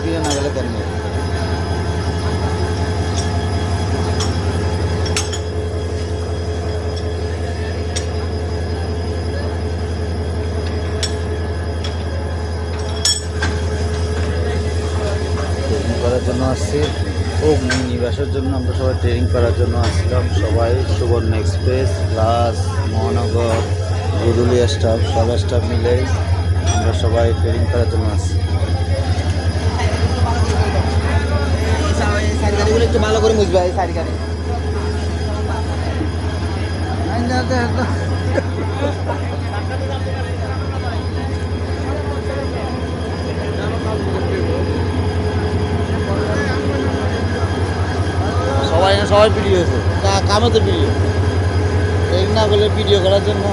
experience না গেলে কেন ট্রেনিং করার জন্য আসছি অগ্নিনিবাসের জন্য আমরা সবাই ট্রেনিং করার জন্য আসছিলাম সবাই সুবর্ণ এক্সপ্রেস প্লাস মহানগর গুদুলি স্টাফ সব স্টাফ মিলে আমরা সবাই ট্রেনিং করার জন্য আসছি একটু ভালো করে মুছবে এই সারি গাড়ি সবাই ভিডিও হয়েছে কামে তো ভিডিও এই না বলে ভিডিও করার জন্য